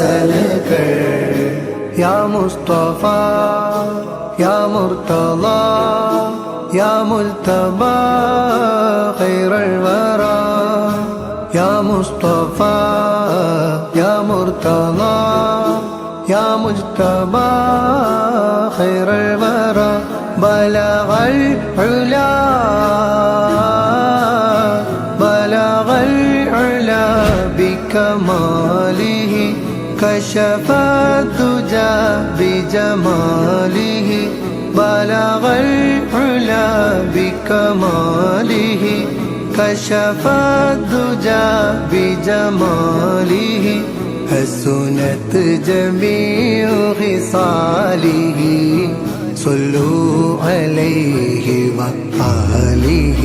गजल कर या मुस्तफा या मुर्तला या मुल्तबा खैरुल वरा या मुस्तफा या मुर्तला या मुज्तबा खैरुल वरा बलगल उला बलगल उला बिकमालिहि कशफ الدجى بجماله بلغ العلا بكماله كشف الدجى بجماله حسنت جميع خصاله صلوا عليه وآله